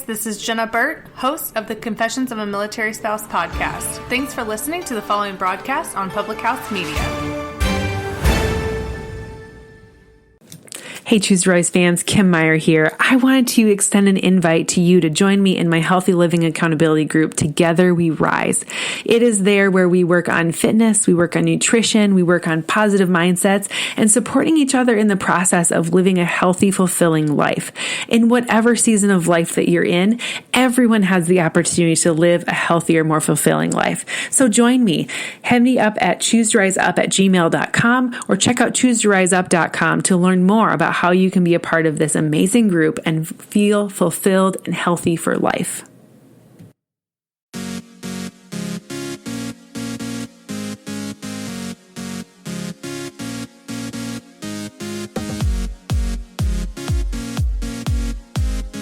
guys, this is Jenna Burt, host of the Confessions of a Military Spouse podcast. Thanks for listening to the following broadcast on Public House Media. Hey, Choose to Rise fans, kjpmeyer here. I wanted to extend an invite to you to join me in my Healthy Living Accountability group, Together We Rise. It is there where we work on fitness, we work on nutrition, we work on positive mindsets, and supporting each other in the process of living a healthy, fulfilling life. In whatever season of life that you're in, everyone has the opportunity to live a healthier, more fulfilling life. So join me. Head me up at choosetoriseup@gmail.com or check out choosetoriseup.com to learn more about how you can be a part of this amazing group and feel fulfilled and healthy for life.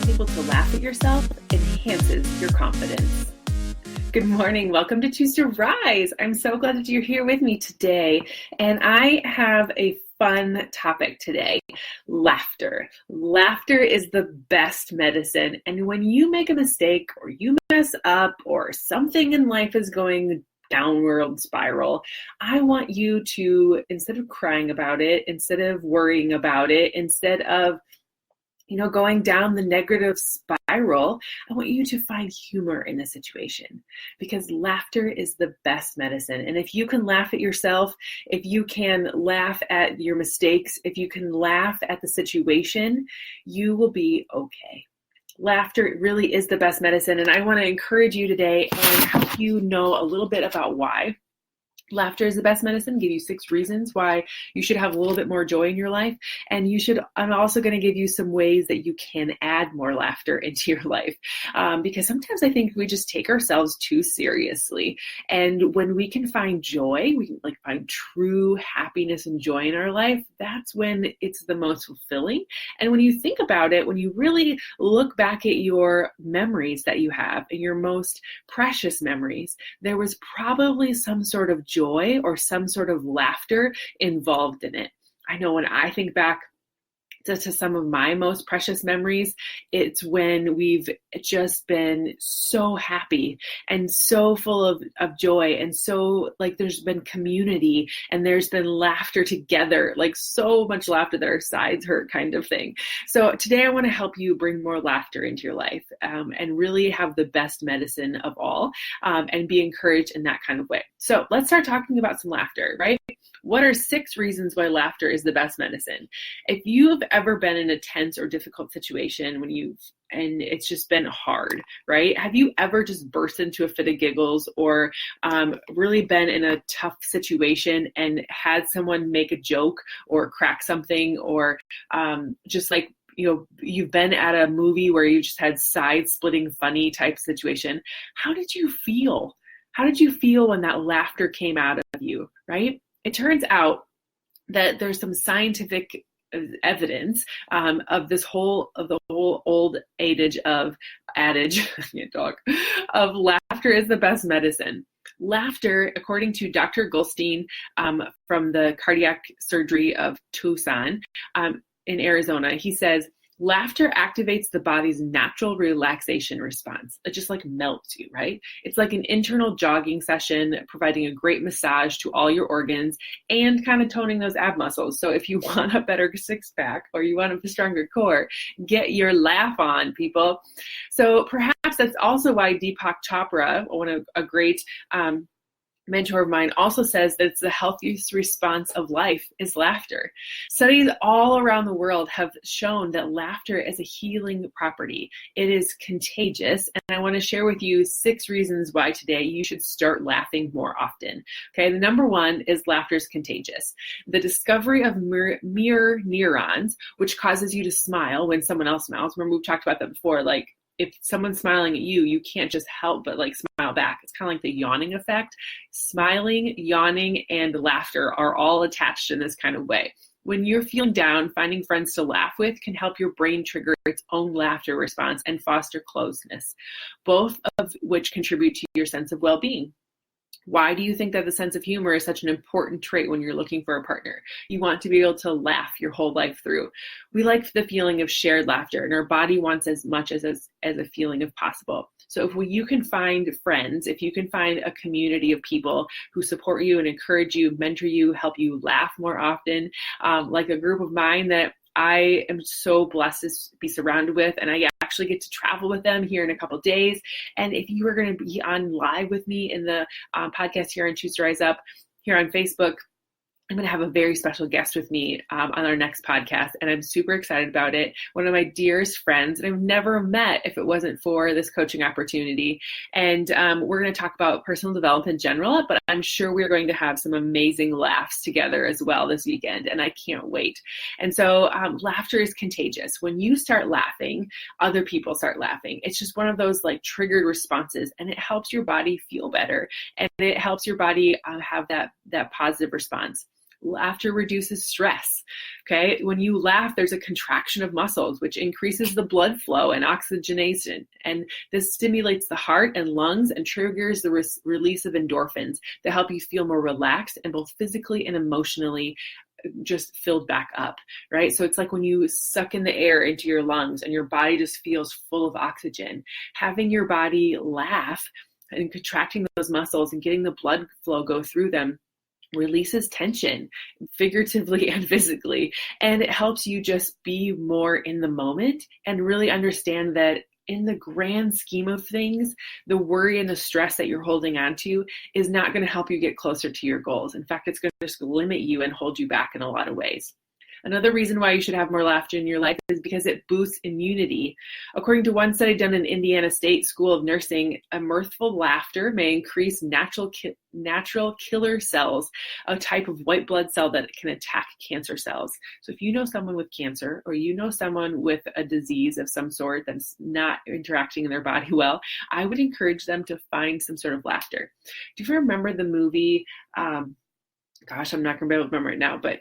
Able to laugh at yourself enhances your confidence. Good morning. Welcome to Choose to Rise. I'm so glad that you're here with me today. And I have a fun topic today. Laughter. Laughter is the best medicine. And when you make a mistake or you mess up or something in life is going downward spiral, I want you to, instead of crying about it, instead of worrying about it, instead of going down the negative spiral, I want you to find humor in the situation, because laughter is the best medicine. And if you can laugh at yourself, if you can laugh at your mistakes, if you can laugh at the situation, you will be okay. Laughter really is the best medicine. And I want to encourage you today and help you know a little bit about why laughter is the best medicine, give you 6 reasons why you should have a little bit more joy in your life. And I'm also going to give you some ways that you can add more laughter into your life. Because sometimes I think we just take ourselves too seriously. And when we can find joy, we can find true happiness and joy in our life, that's when it's the most fulfilling. And when you think about it, when you really look back at your memories that you have and your most precious memories, there was probably some sort of joy or some sort of laughter involved in it. I know when I think back to some of my most precious memories, it's when we've just been so happy and so full of joy, and so there's been community and there's been laughter together, so much laughter that our sides hurt kind of thing. So today I want to help you bring more laughter into your life and really have the best medicine of all and be encouraged in that kind of way. So let's start talking about some laughter, right? What are 6 reasons why laughter is the best medicine? If you've ever been in a tense or difficult situation and it's just been hard, right? Have you ever just burst into a fit of giggles or really been in a tough situation and had someone make a joke or crack something, or you've been at a movie where you just had side-splitting funny type situation? How did you feel? How did you feel when that laughter came out of you, right? It turns out that there's some scientific evidence of the whole old adage of I can't talk, of laughter is the best medicine. Laughter, according to Dr. Goldstein from the cardiac surgery of Tucson in Arizona, he says, laughter activates the body's natural relaxation response. It just melts you, right? It's like an internal jogging session, providing a great massage to all your organs and kind of toning those ab muscles. So if you want a better 6-pack or you want a stronger core, get your laugh on, people. So perhaps that's also why Deepak Chopra, a great mentor of mine, also says that it's the healthiest response of life is laughter. Studies all around the world have shown that laughter is a healing property. It is contagious, and I want to share with you 6 reasons why today you should start laughing more often. Okay, the number 1 is laughter is contagious. The discovery of mirror neurons, which causes you to smile when someone else smiles. Remember, we've talked about that before, if someone's smiling at you, you can't just help but smile back. It's kind of like the yawning effect. Smiling, yawning, and laughter are all attached in this kind of way. When you're feeling down, finding friends to laugh with can help your brain trigger its own laughter response and foster closeness, both of which contribute to your sense of well-being. Why do you think that the sense of humor is such an important trait when you're looking for a partner? You want to be able to laugh your whole life through. We like the feeling of shared laughter, and our body wants as much as a feeling of possible. So if you can find friends, if you can find a community of people who support you and encourage you, mentor you, help you laugh more often, like a group of mine that I am so blessed to be surrounded with, and I actually get to travel with them here in a couple of days. And if you are going to be on live with me in the podcast here on Choose to Rise Up, here on Facebook, I'm going to have a very special guest with me on our next podcast, and I'm super excited about it. One of my dearest friends, and I've never met if it wasn't for this coaching opportunity. And we're going to talk about personal development in general, but I'm sure we're going to have some amazing laughs together as well this weekend, and I can't wait. And so laughter is contagious. When you start laughing, other people start laughing. It's just one of those like triggered responses, and it helps your body feel better, and it helps your body have that positive response. Laughter reduces stress, okay? When you laugh, there's a contraction of muscles, which increases the blood flow and oxygenation. And this stimulates the heart and lungs and triggers the release of endorphins that help you feel more relaxed and both physically and emotionally just filled back up, right? So it's like when you suck in the air into your lungs and your body just feels full of oxygen. Having your body laugh and contracting those muscles and getting the blood flow go through them releases tension, figuratively and physically, and it helps you just be more in the moment and really understand that in the grand scheme of things, the worry and the stress that you're holding on to is not going to help you get closer to your goals. In fact, it's going to just limit you and hold you back in a lot of ways. Another reason why you should have more laughter in your life is because it boosts immunity. According to one study done in Indiana State School of Nursing, a mirthful laughter may increase natural killer cells, a type of white blood cell that can attack cancer cells. So if you know someone with cancer, or you know someone with a disease of some sort that's not interacting in their body well, I would encourage them to find some sort of laughter. Do you remember the movie, gosh, I'm not going to be able to remember it now, but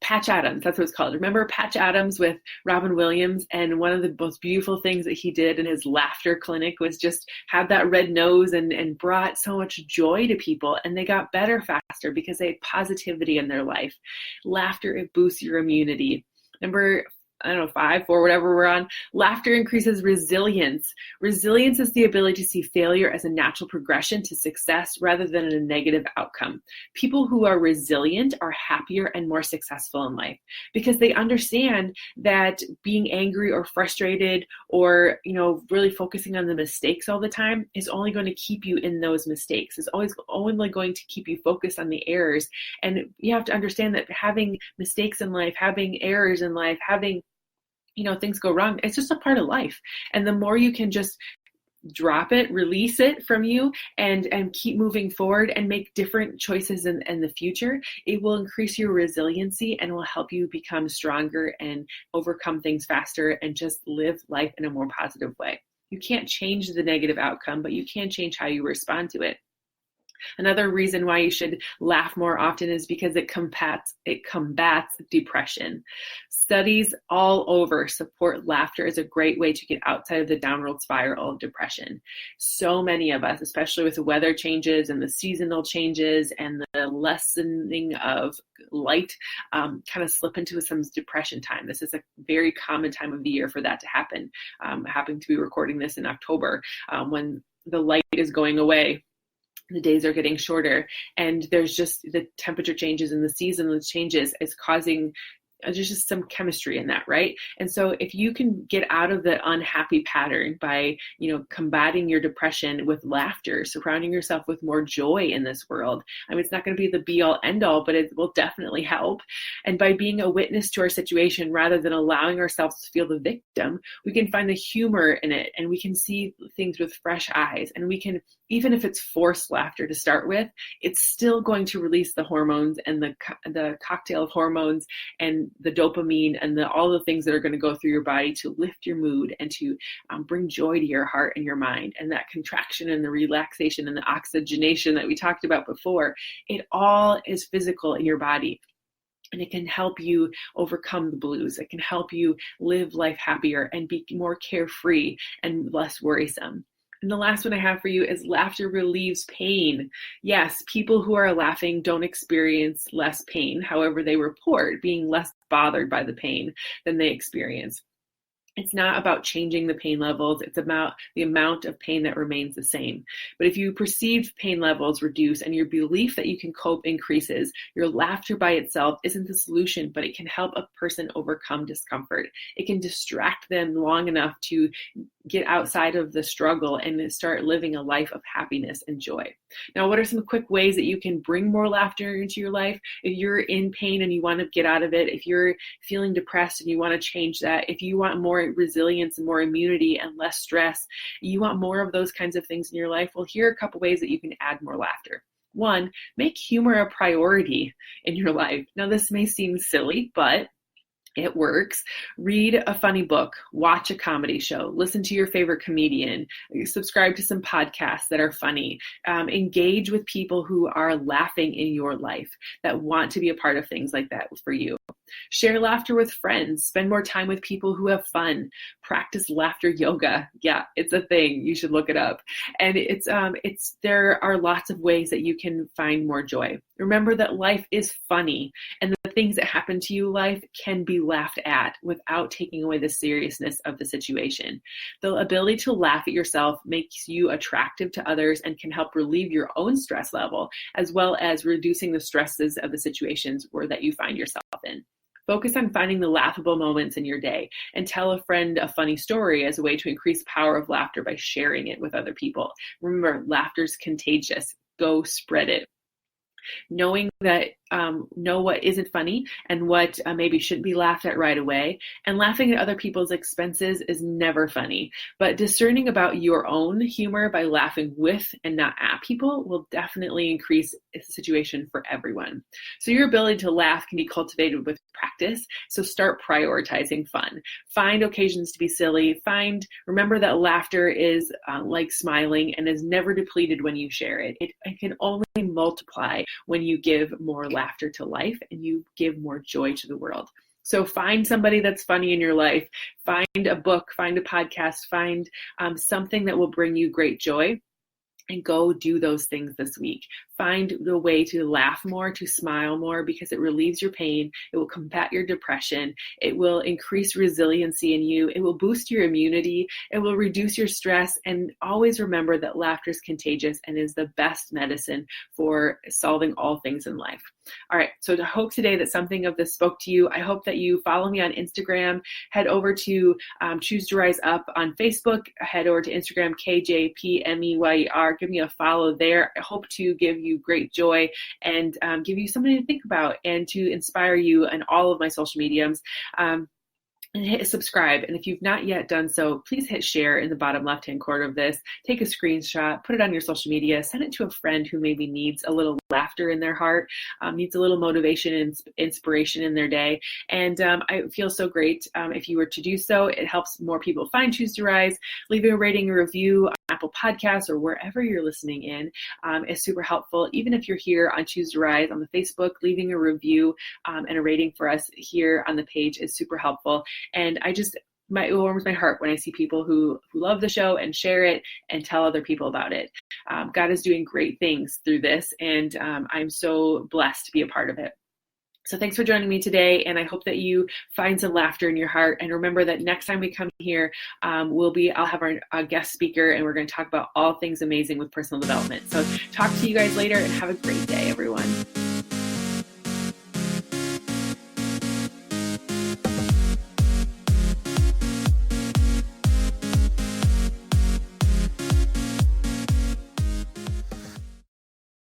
Patch Adams, that's what it's called. Remember Patch Adams with Robin Williams? And one of the most beautiful things that he did in his laughter clinic was just have that red nose and brought so much joy to people. And they got better faster because they had positivity in their life. Laughter, it boosts your immunity. Number 5, 4, whatever we're on. Laughter increases resilience. Resilience is the ability to see failure as a natural progression to success rather than a negative outcome. People who are resilient are happier and more successful in life because they understand that being angry or frustrated or, really focusing on the mistakes all the time is only going to keep you in those mistakes. It's always only going to keep you focused on the errors. And you have to understand that having mistakes in life, having errors in life, having things go wrong, it's just a part of life. And the more you can just drop it, release it from you and keep moving forward and make different choices in the future, it will increase your resiliency and will help you become stronger and overcome things faster and just live life in a more positive way. You can't change the negative outcome, but you can change how you respond to it. Another reason why you should laugh more often is because it combats depression. Studies all over support laughter as a great way to get outside of the downward spiral of depression. So many of us, especially with the weather changes and the seasonal changes and the lessening of light, kind of slip into some depression time. This is a very common time of the year for that to happen. Happening to be recording this in October when the light is going away. The days are getting shorter and there's just the temperature changes and the seasonal changes is causing there's just some chemistry in that, right? And so if you can get out of the unhappy pattern by, combating your depression with laughter, surrounding yourself with more joy in this world, it's not going to be the be all end all, but it will definitely help. And by being a witness to our situation, rather than allowing ourselves to feel the victim, we can find the humor in it and we can see things with fresh eyes. And we can, even if it's forced laughter to start with, it's still going to release the hormones and the cocktail of hormones and the dopamine and all the things that are going to go through your body to lift your mood and to bring joy to your heart and your mind. And that contraction and the relaxation and the oxygenation that we talked about before, it all is physical in your body. And it can help you overcome the blues. It can help you live life happier and be more carefree and less worrisome. And the last one I have for you is laughter relieves pain. Yes, people who are laughing don't experience less pain. However, they report being less bothered by the pain than they experience. It's not about changing the pain levels. It's about the amount of pain that remains the same. But if you perceive pain levels reduce and your belief that you can cope increases, your laughter by itself isn't the solution, but it can help a person overcome discomfort. It can distract them long enough to get outside of the struggle and start living a life of happiness and joy. Now, what are some quick ways that you can bring more laughter into your life? If you're in pain and you want to get out of it, if you're feeling depressed and you want to change that, if you want more resilience and more immunity and less stress, you want more of those kinds of things in your life, well, here are a couple ways that you can add more laughter. One, make humor a priority in your life. Now, this may seem silly, but it works. Read a funny book, watch a comedy show, listen to your favorite comedian, subscribe to some podcasts that are funny, engage with people who are laughing in your life, that want to be a part of things like that for you. Share laughter with friends, spend more time with people who have fun, practice laughter yoga. Yeah, it's a thing. You should look it up. And there are lots of ways that you can find more joy. Remember that life is funny, and the things that happen to you in life can be laughed at without taking away the seriousness of the situation. The ability to laugh at yourself makes you attractive to others and can help relieve your own stress level, as well as reducing the stresses of the situations that you find yourself in. Focus on finding the laughable moments in your day and tell a friend a funny story as a way to increase the power of laughter by sharing it with other people. Remember, laughter's contagious. Go spread it. Knowing that know what isn't funny and what maybe shouldn't be laughed at right away, and laughing at other people's expenses is never funny, but discerning about your own humor by laughing with and not at people will definitely increase the situation for everyone. So your ability to laugh can be cultivated with practice, so start prioritizing fun. Find occasions to be silly. Remember that laughter is like smiling and is never depleted when you share it. It can only multiply when you give more laughter to life and you give more joy to the world. So find somebody that's funny in your life, find a book, find a podcast, find something that will bring you great joy, and go do those things this week. Find the way to laugh more, to smile more, because it relieves your pain. It will combat your depression. It will increase resiliency in you. It will boost your immunity. It will reduce your stress. And always remember that laughter is contagious and is the best medicine for solving all things in life. All right, so I hope today that something of this spoke to you. I hope that you follow me on Instagram. Head over to Choose to Rise Up on Facebook. Head over to Instagram, kjpmeyer. Give me a follow there. I hope to give you great joy and give you something to think about and to inspire you in all of my social mediums. And hit subscribe. And if you've not yet done so, please hit share in the bottom left-hand corner of this. Take a screenshot, put it on your social media, send it to a friend who maybe needs a little laughter in their heart, needs a little motivation and inspiration in their day. And I feel so great if you were to do so. It helps more people find Choose to Rise. Leaving a rating and review on Apple Podcasts or wherever you're listening in is super helpful. Even if you're here on Choose to Rise on the Facebook, leaving a review and a rating for us here on the page is super helpful. And it warms my heart when I see people who love the show and share it and tell other people about it. God is doing great things through this, and I'm so blessed to be a part of it. So thanks for joining me today, and I hope that you find some laughter in your heart. And remember that next time we come here, I'll have our guest speaker, and we're going to talk about all things amazing with personal development. So talk to you guys later, and have a great day, everyone.